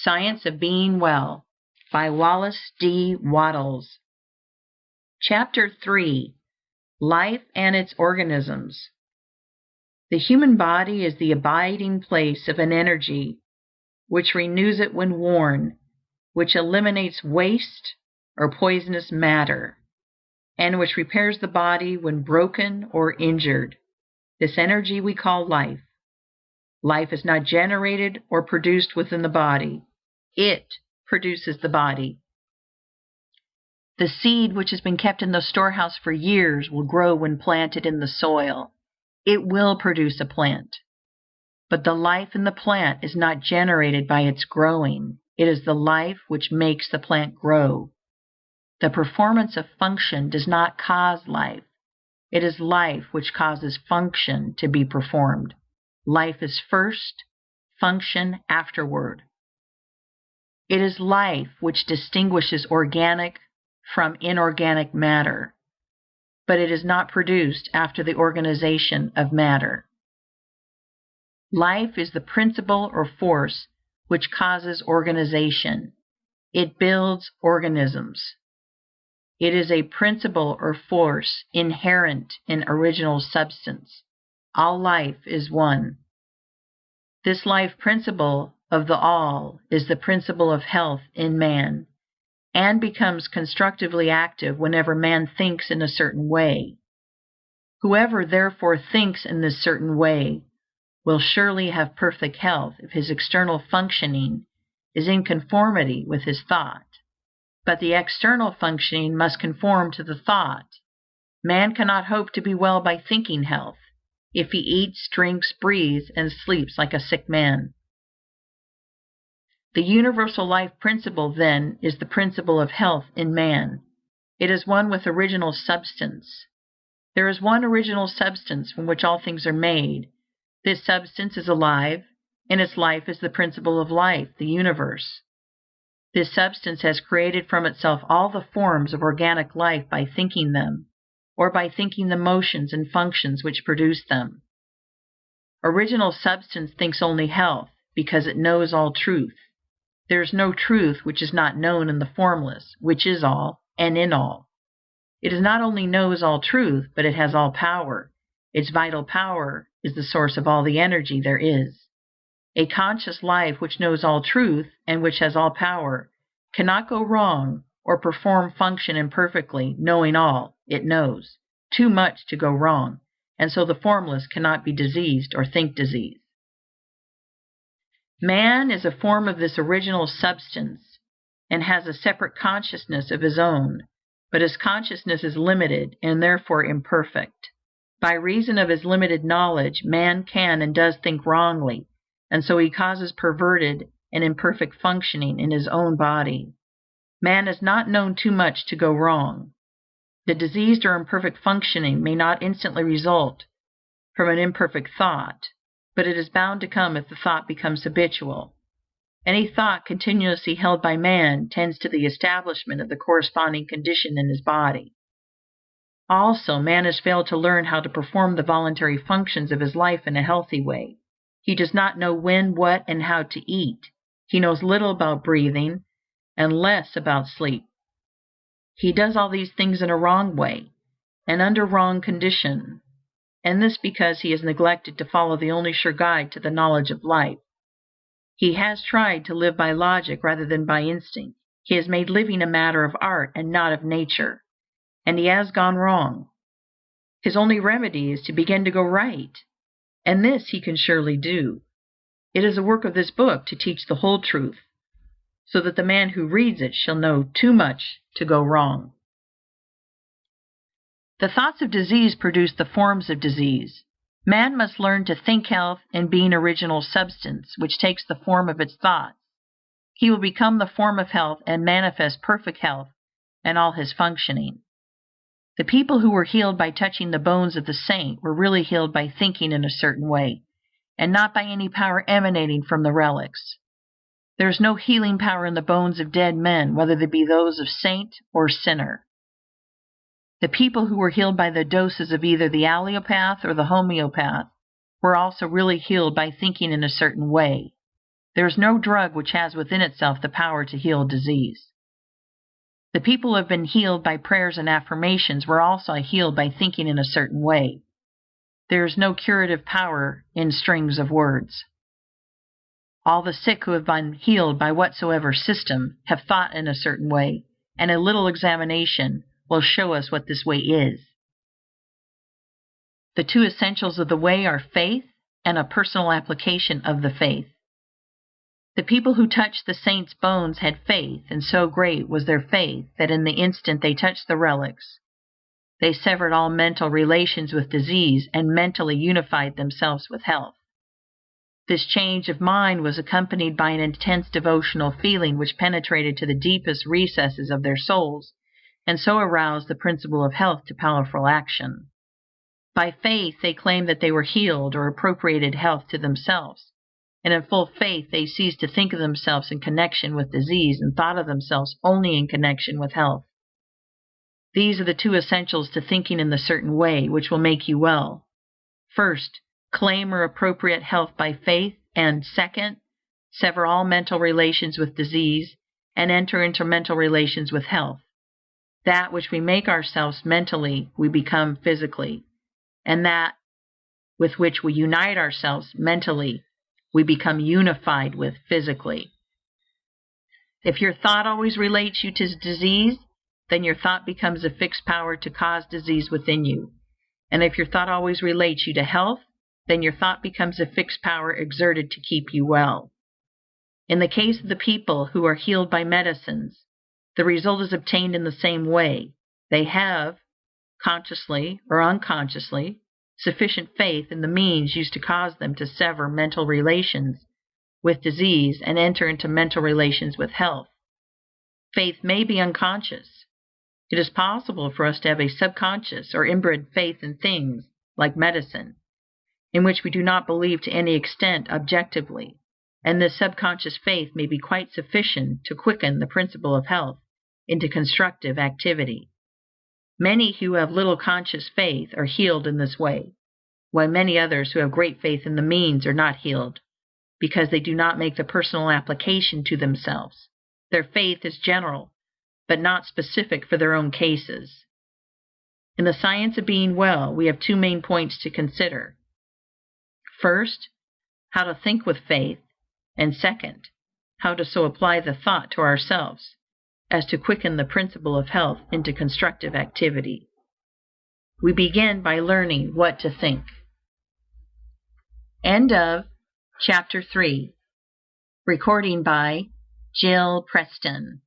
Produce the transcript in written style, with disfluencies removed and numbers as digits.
Science of Being Well by Wallace D. Wattles. Chapter 3. Life and its Organisms. The human body is the abiding place of an energy which renews it when worn, which eliminates waste or poisonous matter, and which repairs the body when broken or injured. This energy we call life. Life is not generated or produced within the body. It produces the body. The seed which has been kept in the storehouse for years will grow when planted in the soil. It will produce a plant. But the life in the plant is not generated by its growing. It is the life which makes the plant grow. The performance of function does not cause life. It is life which causes function to be performed. Life is first, function afterward. It is life which distinguishes organic from inorganic matter, but it is not produced after the organization of matter. Life is the principle or force which causes organization. It builds organisms. It is a principle or force inherent in original substance. All life is one. This life principle of the all is the principle of health in man, and becomes constructively active whenever man thinks in a certain way. Whoever therefore thinks in this certain way will surely have perfect health if his external functioning is in conformity with his thought. But the external functioning must conform to the thought. Man cannot hope to be well by thinking health, if he eats, drinks, breathes, and sleeps like a sick man. The universal life principle, then, is the principle of health in man. It is one with original substance. There is one original substance from which all things are made. This substance is alive, and its life is the principle of life, the universe. This substance has created from itself all the forms of organic life by thinking them, or by thinking the motions and functions which produce them. Original substance thinks only health, because it knows all truth. There is no truth which is not known in the Formless, which is all, and in all. It not only knows all truth, but it has all power. Its vital power is the source of all the energy there is. A conscious life which knows all truth, and which has all power, cannot go wrong or perform function imperfectly, knowing all it knows too much to go wrong, and so the Formless cannot be diseased or think disease. Man is a form of this original substance, and has a separate consciousness of his own, but his consciousness is limited and therefore imperfect. By reason of his limited knowledge, man can and does think wrongly, and so he causes perverted and imperfect functioning in his own body. Man has not known too much to go wrong. The diseased or imperfect functioning may not instantly result from an imperfect thought, but it is bound to come if the thought becomes habitual. Any thought continuously held by man tends to the establishment of the corresponding condition in his body. Also, man has failed to learn how to perform the voluntary functions of his life in a healthy way. He does not know when, what, and how to eat. He knows little about breathing and less about sleep. He does all these things in a wrong way and under wrong condition, and this because he has neglected to follow the only sure guide to the knowledge of life. He has tried to live by logic rather than by instinct. He has made living a matter of art and not of nature, and he has gone wrong. His only remedy is to begin to go right, and this he can surely do. It is the work of this book to teach the whole truth, so that the man who reads it shall know too much to go wrong. The thoughts of disease produce the forms of disease. Man must learn to think health and being original substance, which takes the form of its thoughts. He will become the form of health and manifest perfect health in all his functioning. The people who were healed by touching the bones of the saint were really healed by thinking in a certain way, and not by any power emanating from the relics. There is no healing power in the bones of dead men, whether they be those of saint or sinner. The people who were healed by the doses of either the allopath or the homeopath were also really healed by thinking in a certain way. There is no drug which has within itself the power to heal disease. The people who have been healed by prayers and affirmations were also healed by thinking in a certain way. There is no curative power in strings of words. All the sick who have been healed by whatsoever system have thought in a certain way, and a little examination will show us what this way is. The two essentials of the way are faith and a personal application of the faith. The people who touched the saints' bones had faith, and so great was their faith that in the instant they touched the relics, they severed all mental relations with disease and mentally unified themselves with health. This change of mind was accompanied by an intense devotional feeling which penetrated to the deepest recesses of their souls, and so aroused the principle of health to powerful action. By faith they claimed that they were healed or appropriated health to themselves, and in full faith they ceased to think of themselves in connection with disease and thought of themselves only in connection with health. These are the two essentials to thinking in the certain way which will make you well. First, claim or appropriate health by faith, and second, sever all mental relations with disease and enter into mental relations with health. That which we make ourselves mentally, we become physically, and that with which we unite ourselves mentally, we become unified with physically. If your thought always relates you to disease, then your thought becomes a fixed power to cause disease within you. And if your thought always relates you to health, then your thought becomes a fixed power exerted to keep you well. In the case of the people who are healed by medicines, the result is obtained in the same way. They have, consciously or unconsciously, sufficient faith in the means used to cause them to sever mental relations with disease and enter into mental relations with health. Faith may be unconscious. It is possible for us to have a subconscious or inbred faith in things like medicine, in which we do not believe to any extent objectively, and this subconscious faith may be quite sufficient to quicken the principle of health into constructive activity. Many who have little conscious faith are healed in this way, while many others who have great faith in the means are not healed, because they do not make the personal application to themselves. Their faith is general, but not specific for their own cases. In the science of being well, we have two main points to consider. First, how to think with faith, and second, how to so apply the thought to ourselves as to quicken the principle of health into constructive activity. We begin by learning what to think. End of Chapter 3. Recording by Jill Preston.